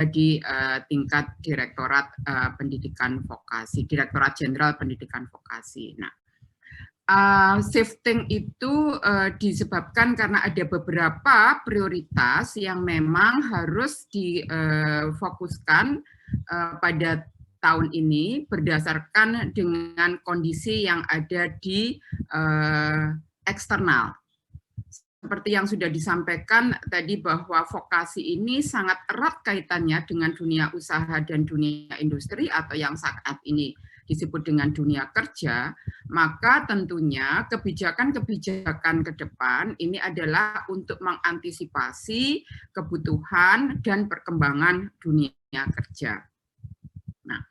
di tingkat Direktorat Pendidikan Vokasi, Direktorat Jenderal Pendidikan Vokasi. Nah, shifting itu disebabkan karena ada beberapa prioritas yang memang harus difokuskan pada tahun ini berdasarkan dengan kondisi yang ada di eksternal. Seperti yang sudah disampaikan tadi bahwa vokasi ini sangat erat kaitannya dengan dunia usaha dan dunia industri atau yang saat ini disebut dengan dunia kerja, maka tentunya kebijakan-kebijakan ke depan ini adalah untuk mengantisipasi kebutuhan dan perkembangan dunia kerja. Nah,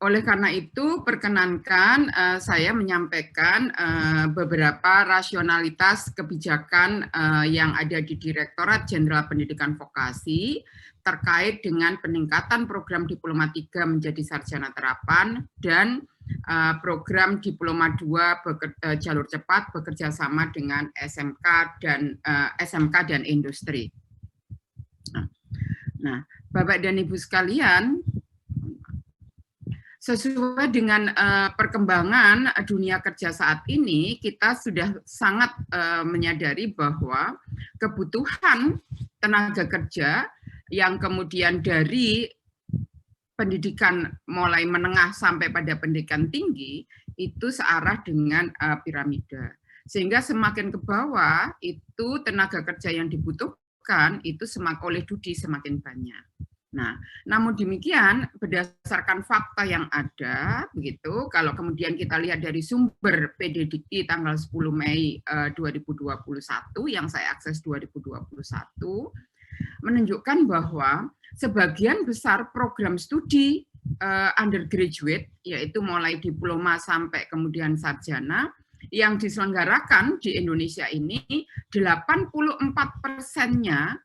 oleh karena itu, perkenankan saya menyampaikan beberapa rasionalitas kebijakan yang ada di Direktorat Jenderal Pendidikan Vokasi terkait dengan peningkatan program Diploma 3 menjadi sarjana terapan dan program Diploma 2 jalur cepat bekerja sama dengan SMK dan industri. Nah, Bapak dan Ibu sekalian, sesuai dengan perkembangan dunia kerja saat ini, kita sudah sangat menyadari bahwa kebutuhan tenaga kerja yang kemudian dari pendidikan mulai menengah sampai pada pendidikan tinggi, itu searah dengan piramida. Sehingga semakin ke bawah, itu tenaga kerja yang dibutuhkan, itu oleh Dudi semakin banyak. Nah, namun demikian berdasarkan fakta yang ada, begitu, kalau kemudian kita lihat dari sumber PDDI tanggal 10 Mei 2021 yang saya akses 2021 menunjukkan bahwa sebagian besar program studi undergraduate, yaitu mulai diploma sampai kemudian sarjana, yang diselenggarakan di Indonesia ini 84%-nya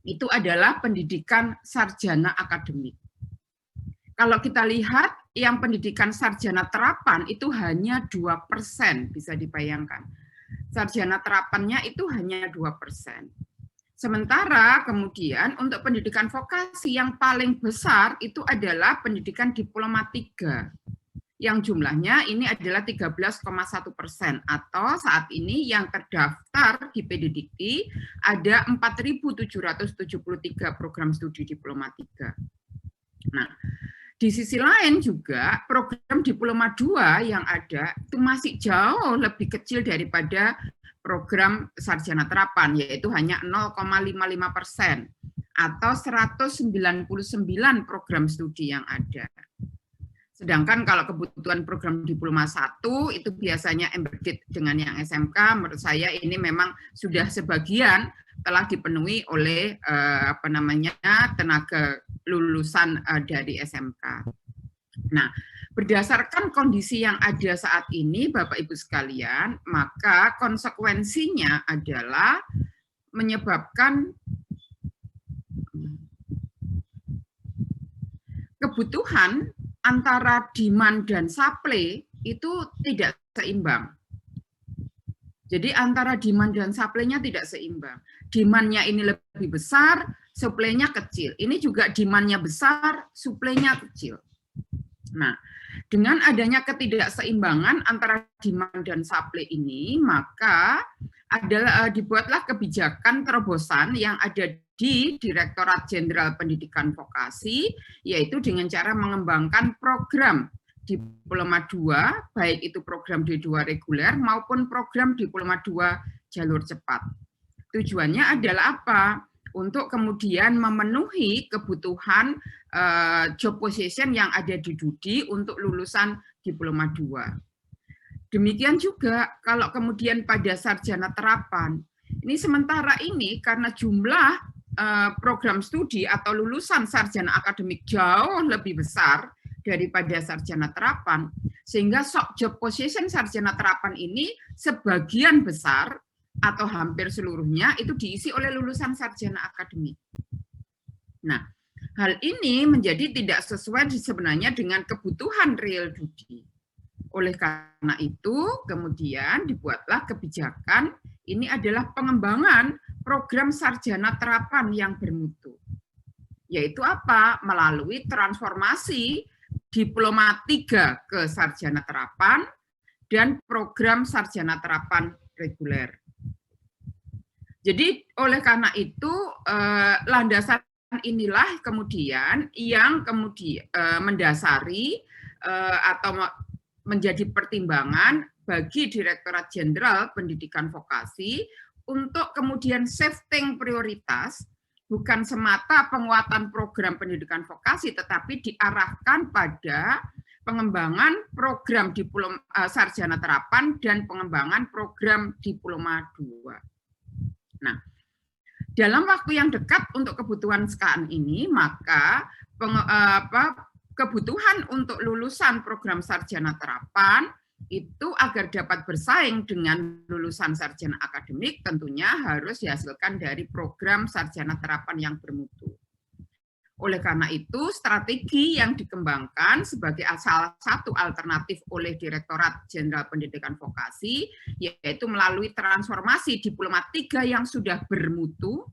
itu adalah pendidikan sarjana akademik. Kalau kita lihat yang pendidikan sarjana terapan itu hanya 2%, bisa dibayangkan. Sarjana terapannya itu hanya 2%. Sementara kemudian untuk pendidikan vokasi yang paling besar itu adalah pendidikan Diploma 3. Yang jumlahnya ini adalah 13,1%, atau saat ini yang terdaftar di PDDI ada 4.773 program studi Diploma 3. Nah, di sisi lain juga program Diploma 2 yang ada itu masih jauh lebih kecil daripada program sarjana terapan, yaitu hanya 0,55%, atau 199 program studi yang ada. Sedangkan kalau kebutuhan program Diploma 1 itu biasanya embedded dengan yang SMK, menurut saya ini memang sudah sebagian telah dipenuhi oleh tenaga lulusan dari SMK. Nah, berdasarkan kondisi yang ada saat ini, Bapak Ibu sekalian, maka konsekuensinya adalah menyebabkan kebutuhan antara demand dan supply itu tidak seimbang. Jadi antara demand dan supply-nya tidak seimbang. Demand-nya ini lebih besar, supply-nya kecil. Ini juga demand-nya besar, supply-nya kecil. Nah, dengan adanya ketidakseimbangan antara demand dan supply ini, maka dibuatlah kebijakan terobosan yang ada di Direktorat Jenderal Pendidikan Vokasi, yaitu dengan cara mengembangkan program Diploma 2, baik itu program D2 reguler maupun program Diploma 2 jalur cepat. Tujuannya adalah apa? Untuk kemudian memenuhi kebutuhan job position yang ada di Dudi untuk lulusan Diploma 2. Demikian juga kalau kemudian pada sarjana terapan, ini sementara ini karena jumlah program studi atau lulusan sarjana akademik jauh lebih besar daripada sarjana terapan, sehingga job position sarjana terapan ini sebagian besar atau hampir seluruhnya itu diisi oleh lulusan sarjana akademik. Nah, hal ini menjadi tidak sesuai sebenarnya dengan kebutuhan real Dudi. Oleh karena itu, kemudian dibuatlah kebijakan, ini adalah pengembangan program sarjana terapan yang bermutu. yaitu apa? Melalui transformasi Diploma 3 ke sarjana terapan dan program sarjana terapan reguler. Jadi oleh karena itu landasan inilah kemudian yang mendasari atau menjadi pertimbangan bagi Direktorat Jenderal Pendidikan Vokasi untuk kemudian shifting prioritas, bukan semata penguatan program pendidikan vokasi, tetapi diarahkan pada pengembangan program diploma sarjana terapan dan pengembangan program diploma 2. Nah, dalam waktu yang dekat untuk kebutuhan sekarang ini, maka kebutuhan untuk lulusan program sarjana terapan itu agar dapat bersaing dengan lulusan sarjana akademik tentunya harus dihasilkan dari program sarjana terapan yang bermutu. Oleh karena itu, strategi yang dikembangkan sebagai salah satu alternatif oleh Direktorat Jenderal Pendidikan Vokasi, yaitu melalui transformasi Diploma 3 yang sudah bermutu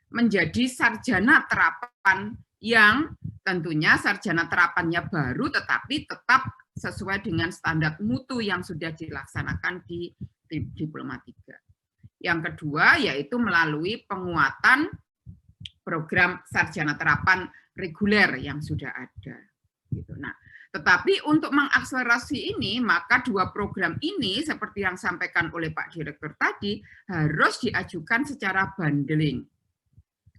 menjadi sarjana terapan yang tentunya sarjana terapannya baru tetapi tetap sesuai dengan standar mutu yang sudah dilaksanakan di Diploma 3. Yang kedua yaitu melalui penguatan program sarjana terapan reguler yang sudah ada. Gitu. Nah, tetapi untuk mengakselerasi ini, maka dua program ini seperti yang disampaikan oleh Pak Direktur tadi harus diajukan secara bundling.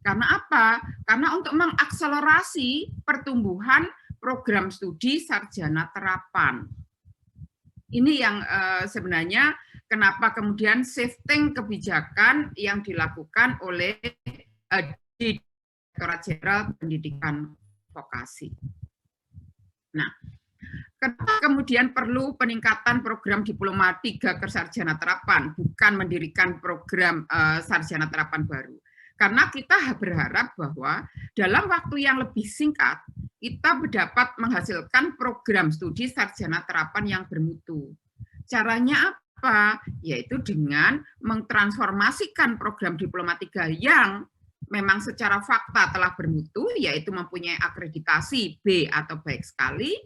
Karena apa? Karena untuk mengakselerasi pertumbuhan program studi sarjana terapan. Ini yang sebenarnya kenapa kemudian shifting kebijakan yang dilakukan oleh Direktorat Jenderal Pendidikan Vokasi. Nah, kenapa kemudian perlu peningkatan program Diploma 3 ke sarjana terapan, bukan mendirikan program sarjana terapan baru? Karena kita berharap bahwa dalam waktu yang lebih singkat, kita dapat menghasilkan program studi sarjana terapan yang bermutu. Caranya apa? Yaitu dengan mentransformasikan program Diploma 3 yang memang secara fakta telah bermutu, yaitu mempunyai akreditasi B atau baik sekali,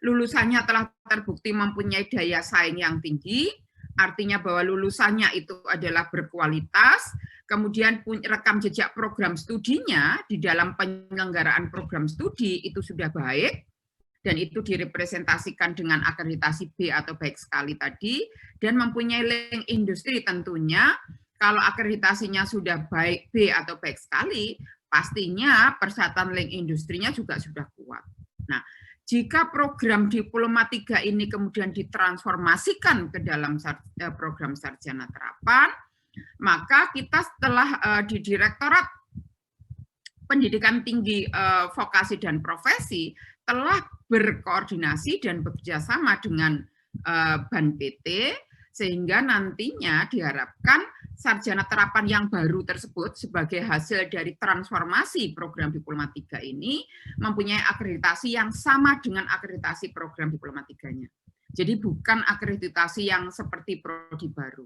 lulusannya telah terbukti mempunyai daya saing yang tinggi, artinya bahwa lulusannya itu adalah berkualitas, kemudian rekam jejak program studinya di dalam penyelenggaraan program studi itu sudah baik, dan itu direpresentasikan dengan akreditasi B atau baik sekali tadi, dan mempunyai link industri tentunya. Kalau akreditasinya sudah baik B atau baik sekali, pastinya persyaratan link industrinya juga sudah kuat. Nah, jika program Diploma 3 ini kemudian ditransformasikan ke dalam program sarjana terapan, maka kita setelah di Direktorat Pendidikan Tinggi Vokasi dan Profesi telah berkoordinasi dan bekerjasama dengan BAN PT, sehingga nantinya diharapkan sarjana terapan yang baru tersebut sebagai hasil dari transformasi program Diploma 3 ini mempunyai akreditasi yang sama dengan akreditasi program Diploma 3-nya. Jadi bukan akreditasi yang seperti prodi baru.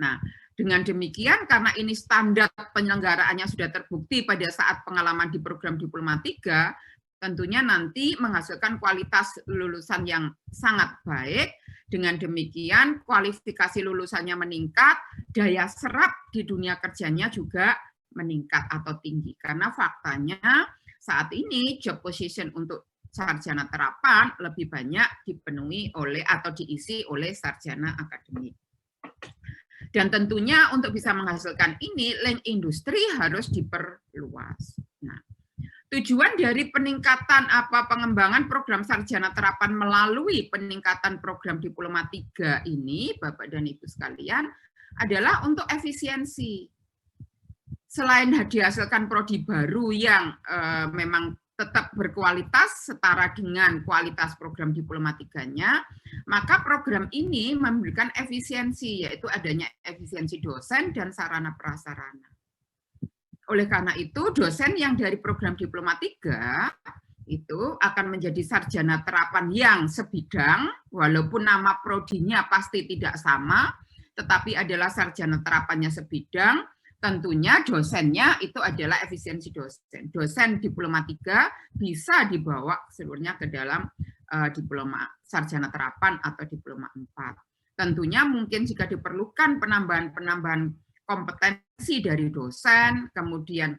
Nah, dengan demikian karena ini standar penyelenggaraannya sudah terbukti pada saat pengalaman di program Diploma 3, tentunya nanti menghasilkan kualitas lulusan yang sangat baik. Dengan demikian kualifikasi lulusannya meningkat, daya serap di dunia kerjanya juga meningkat atau tinggi. Karena faktanya saat ini job position untuk sarjana terapan lebih banyak dipenuhi oleh atau diisi oleh sarjana akademik. Dan tentunya untuk bisa menghasilkan ini, link industri harus diperluas. Nah, tujuan dari peningkatan pengembangan program sarjana terapan melalui peningkatan program Diploma 3 ini, Bapak dan Ibu sekalian, adalah untuk efisiensi. Selain dihasilkan prodi baru yang memang tetap berkualitas setara dengan kualitas program Diploma 3-nya, maka program ini memberikan efisiensi, yaitu adanya efisiensi dosen dan sarana prasarana. Oleh karena itu, dosen yang dari program Diploma 3 itu akan menjadi sarjana terapan yang sebidang, walaupun nama prodinya pasti tidak sama, tetapi adalah sarjana terapannya sebidang, Tentunya dosennya itu adalah efisiensi dosen. Dosen diploma 3 bisa dibawa seluruhnya ke dalam diploma sarjana terapan atau diploma 4. Tentunya mungkin jika diperlukan penambahan kompetensi dari dosen, kemudian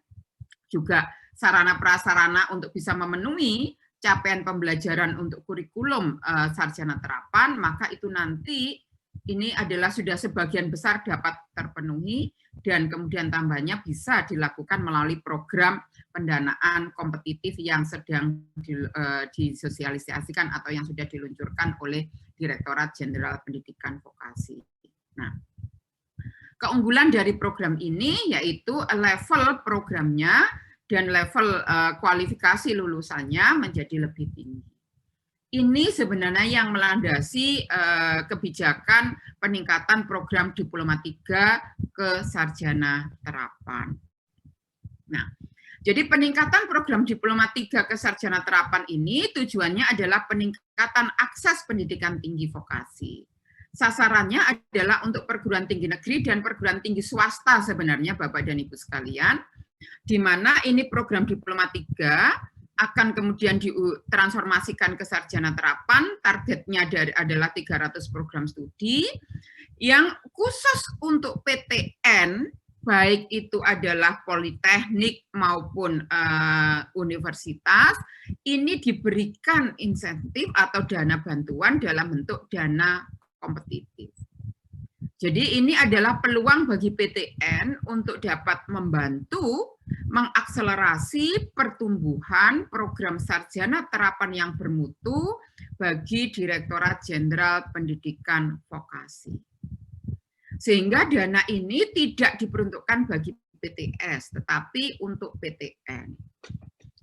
juga sarana prasarana untuk bisa memenuhi capaian pembelajaran untuk kurikulum sarjana terapan, maka itu nanti ini adalah sudah sebagian besar dapat terpenuhi dan kemudian tambahnya bisa dilakukan melalui program pendanaan kompetitif yang sedang disosialisasikan atau yang sudah diluncurkan oleh Direktorat Jenderal Pendidikan Vokasi. Nah, keunggulan dari program ini yaitu level programnya dan level kualifikasi lulusannya menjadi lebih tinggi. Ini sebenarnya yang melandasi kebijakan peningkatan program diploma 3 ke sarjana terapan. Nah, jadi peningkatan program diploma 3 ke sarjana terapan ini tujuannya adalah peningkatan akses pendidikan tinggi vokasi. Sasarannya adalah untuk perguruan tinggi negeri dan perguruan tinggi swasta sebenarnya Bapak dan Ibu sekalian, di mana ini program diploma 3 akan kemudian ditransformasikan ke sarjana terapan, targetnya adalah 300 program studi, yang khusus untuk PTN, baik itu adalah politeknik maupun universitas, ini diberikan insentif atau dana bantuan dalam bentuk dana kompetitif. Jadi ini adalah peluang bagi PTN untuk dapat membantu mengakselerasi pertumbuhan program sarjana terapan yang bermutu bagi Direktorat Jenderal Pendidikan Vokasi. Sehingga dana ini tidak diperuntukkan bagi PTS, tetapi untuk PTN.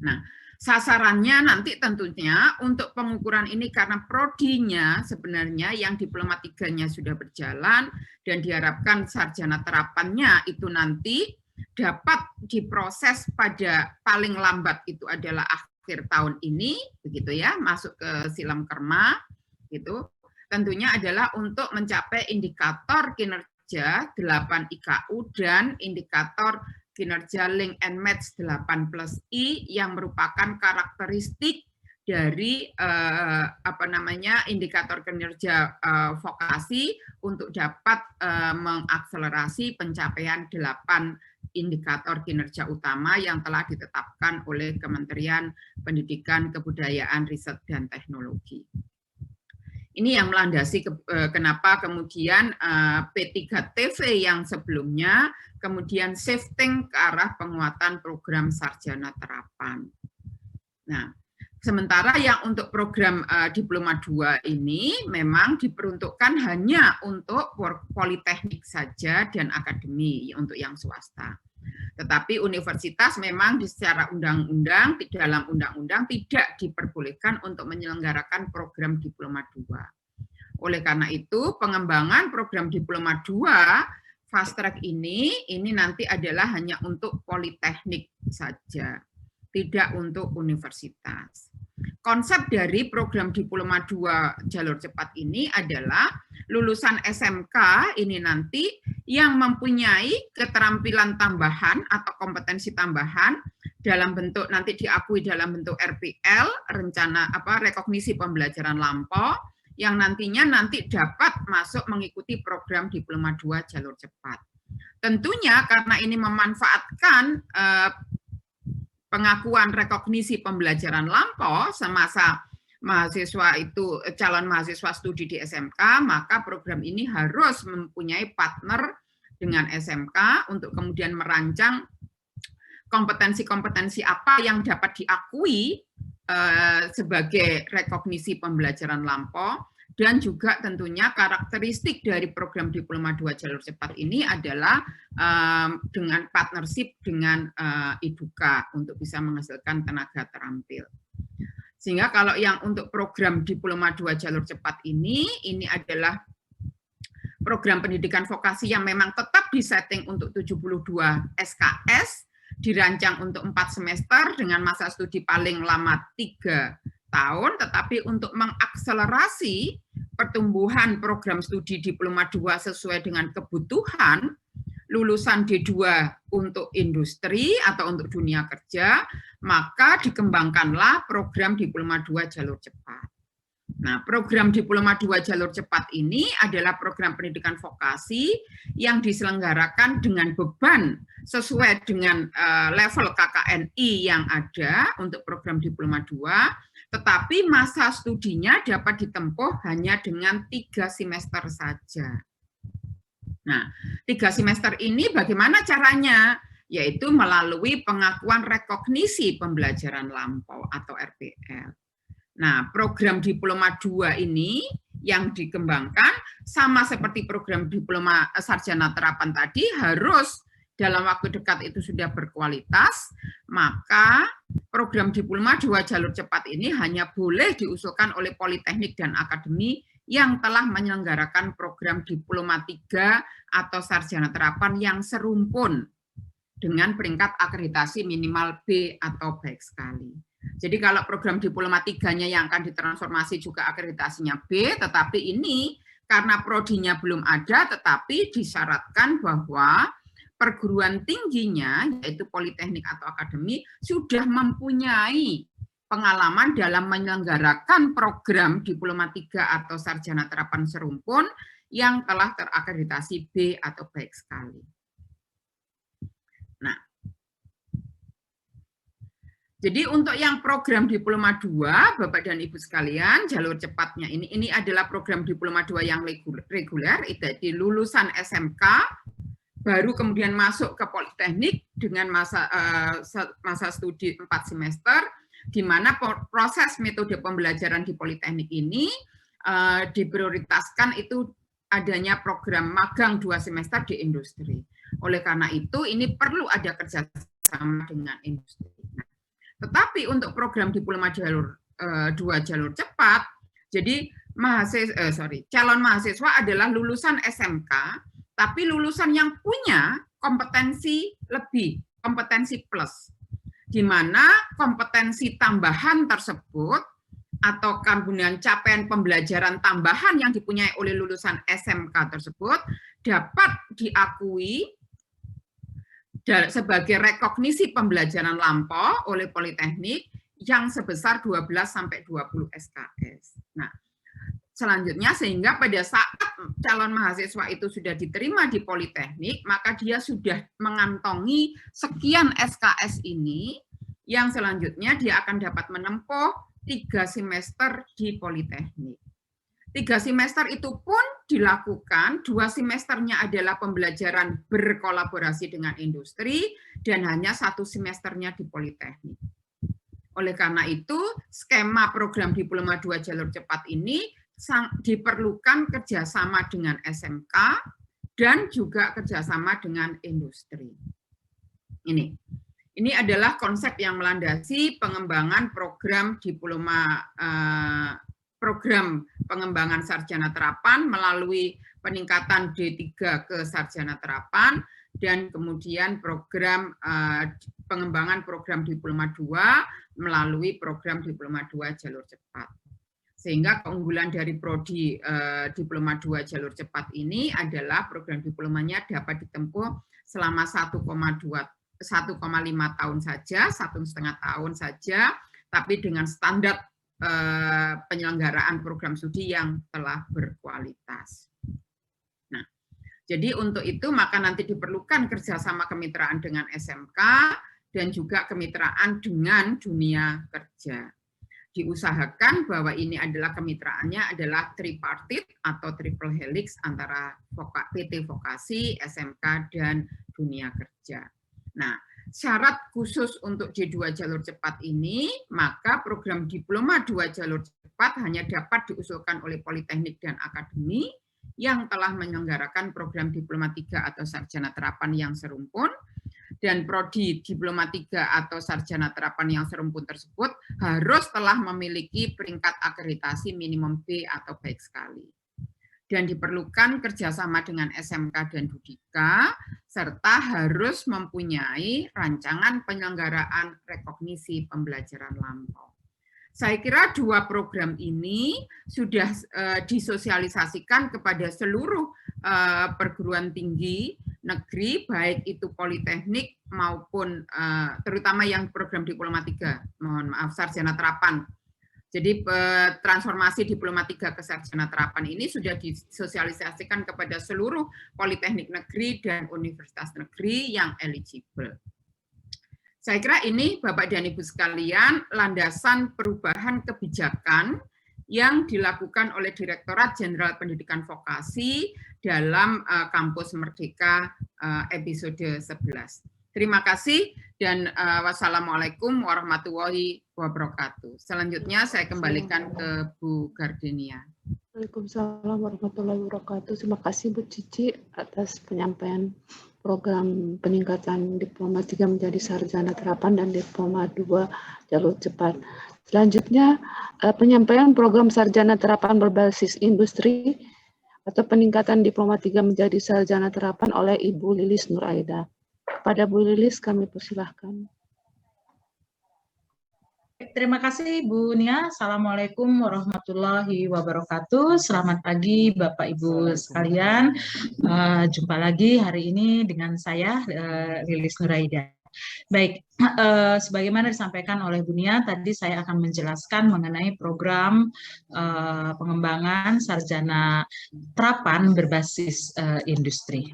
Nah, sasarannya nanti tentunya untuk pengukuran ini karena prodinya sebenarnya yang diploma 3-nya sudah berjalan dan diharapkan sarjana terapannya itu nanti dapat diproses pada paling lambat itu adalah akhir tahun ini, begitu ya, masuk ke silam kerma, gitu. Tentunya adalah untuk mencapai indikator kinerja 8 IKU dan indikator kinerja link and match 8+I yang merupakan karakteristik dari indikator kinerja vokasi untuk dapat mengakselerasi pencapaian 8 indikator kinerja utama yang telah ditetapkan oleh Kementerian Pendidikan, Kebudayaan, Riset, dan Teknologi. Ini yang melandasi kenapa kemudian P3TV yang sebelumnya kemudian shifting ke arah penguatan program sarjana terapan. Nah, sementara yang untuk program diploma 2 ini memang diperuntukkan hanya untuk politeknik saja dan akademi untuk yang swasta. Tetapi universitas memang secara undang-undang, dalam undang-undang tidak diperbolehkan untuk menyelenggarakan program diploma 2. Oleh karena itu, pengembangan program diploma 2 fast track ini nanti adalah hanya untuk politeknik saja, tidak untuk universitas. Konsep dari program diploma 2 jalur cepat ini adalah lulusan SMK ini nanti yang mempunyai keterampilan tambahan atau kompetensi tambahan dalam bentuk nanti diakui dalam bentuk RPL, rencana rekognisi pembelajaran lampau, yang nantinya dapat masuk mengikuti program diploma 2 jalur cepat. Tentunya karena ini memanfaatkan pengakuan rekognisi pembelajaran lampau semasa mahasiswa itu calon mahasiswa studi di SMK, maka program ini harus mempunyai partner dengan SMK untuk kemudian merancang kompetensi-kompetensi apa yang dapat diakui sebagai rekognisi pembelajaran lampau, dan juga tentunya karakteristik dari program diploma 2 jalur cepat ini adalah dengan partnership dengan Iduka untuk bisa menghasilkan tenaga terampil. Sehingga kalau yang untuk program diploma 2 jalur cepat ini adalah program pendidikan vokasi yang memang tetap disetting untuk 72 SKS, dirancang untuk 4 semester dengan masa studi paling lama 3 tahun, tetapi untuk mengakselerasi pertumbuhan program studi diploma 2 sesuai dengan kebutuhan lulusan D2 untuk industri atau untuk dunia kerja, maka dikembangkanlah program Diploma 2 jalur cepat. Nah, program Diploma 2 jalur cepat ini adalah program pendidikan vokasi yang diselenggarakan dengan beban sesuai dengan level KKNI yang ada untuk program Diploma 2, tetapi masa studinya dapat ditempuh hanya dengan 3 semester saja. Nah, 3 semester ini bagaimana caranya? Yaitu melalui pengakuan rekognisi pembelajaran lampau atau RPL. Nah, program Diploma 2 ini yang dikembangkan sama seperti program Diploma Sarjana Terapan tadi harus dalam waktu dekat itu sudah berkualitas, maka program Diploma 2 jalur cepat ini hanya boleh diusulkan oleh Politeknik dan Akademi yang telah menyelenggarakan program Diploma 3 atau Sarjana Terapan yang serumpun dengan peringkat akreditasi minimal B atau baik sekali. Jadi kalau program Diploma 3-nya yang akan ditransformasi juga akreditasinya B, tetapi ini karena prodinya belum ada, tetapi disyaratkan bahwa perguruan tingginya, yaitu Politeknik atau Akademi, sudah mempunyai pengalaman dalam menyelenggarakan program Diploma 3 atau Sarjana Terapan serumpun yang telah terakreditasi B atau baik sekali. Nah, jadi untuk yang program Diploma 2, Bapak dan Ibu sekalian, jalur cepatnya ini adalah program Diploma 2 yang reguler, itu di lulusan SMK, baru kemudian masuk ke Politeknik dengan masa studi 4 semester, di mana proses metode pembelajaran di Politeknik ini diprioritaskan itu adanya program magang 2 semester di industri. Oleh karena itu, ini perlu ada kerjasama dengan industri. Nah, tetapi untuk program Diploma 2 jalur cepat, jadi calon mahasiswa adalah lulusan SMK, tapi lulusan yang punya kompetensi lebih, kompetensi plus, di mana kompetensi tambahan tersebut atau kemudian capaian pembelajaran tambahan yang dipunyai oleh lulusan SMK tersebut dapat diakui sebagai rekognisi pembelajaran lampau oleh Politeknik yang sebesar 12-20 SKS. Nah, selanjutnya sehingga pada saat calon mahasiswa itu sudah diterima di Politeknik, maka dia sudah mengantongi sekian SKS ini, yang selanjutnya dia akan dapat menempuh 3 semester di Politeknik. 3 semester itu pun dilakukan, 2 semesternya adalah pembelajaran berkolaborasi dengan industri, dan hanya 1 semesternya di Politeknik. Oleh karena itu, skema program Diploma 2 jalur cepat ini diperlukan kerjasama dengan SMK dan juga kerjasama dengan industri. Ini adalah konsep yang melandasi pengembangan program program pengembangan sarjana terapan melalui peningkatan D3 ke sarjana terapan dan kemudian program pengembangan program Diploma 2 melalui program Diploma 2 jalur cepat. Sehingga keunggulan dari prodi Diploma 2 jalur cepat ini adalah program diplomanya dapat ditempuh selama 1,5 tahun saja, 1,5 tahun saja, tapi dengan standar penyelenggaraan program studi yang telah berkualitas. Nah, jadi untuk itu maka nanti diperlukan kerjasama kemitraan dengan SMK dan juga kemitraan dengan dunia kerja. Diusahakan bahwa ini adalah kemitraannya adalah tripartit atau triple helix antara PT Vokasi, SMK, dan dunia kerja. Nah, syarat khusus untuk D2 jalur cepat ini, maka program Diploma 2 jalur cepat hanya dapat diusulkan oleh Politeknik dan Akademi yang telah menyelenggarakan program Diploma 3 atau Sarjana Terapan yang serumpun, dan prodi Diploma 3 atau Sarjana Terapan yang serumpun tersebut harus telah memiliki peringkat akreditasi minimum B atau baik sekali. Dan diperlukan kerjasama dengan SMK dan Dudika, serta harus mempunyai rancangan penyelenggaraan rekognisi pembelajaran lampau. Saya kira 2 program ini sudah disosialisasikan kepada seluruh perguruan tinggi negeri, baik itu politeknik maupun terutama yang program Diploma 3, mohon maaf, sarjana terapan. Jadi transformasi Diploma 3 ke sarjana terapan ini sudah disosialisasikan kepada seluruh politeknik negeri dan universitas negeri yang eligible. Saya kira ini Bapak dan Ibu sekalian landasan perubahan kebijakan yang dilakukan oleh Direktorat Jenderal Pendidikan Vokasi dalam Kampus Merdeka episode 11. Terima kasih dan wassalamualaikum warahmatullahi wabarakatuh. Selanjutnya saya kembalikan ke Bu Gardenia. Waalaikumsalam warahmatullahi wabarakatuh. Terima kasih Bu Cici atas penyampaian program peningkatan Diploma 3 menjadi sarjana terapan dan Diploma 2 jalur cepat. Selanjutnya, penyampaian program sarjana terapan berbasis industri atau peningkatan Diploma 3 menjadi sarjana terapan oleh Ibu Lilis Nuraida. Kepada Bu Lilis kami persilahkan. Terima kasih Bu Nia. Assalamualaikum warahmatullahi wabarakatuh. Selamat pagi Bapak Ibu sekalian. Jumpa lagi hari ini dengan saya Lilis Nuraida. Baik, sebagaimana disampaikan oleh Bu Nia, tadi saya akan menjelaskan mengenai program pengembangan sarjana terapan berbasis industri.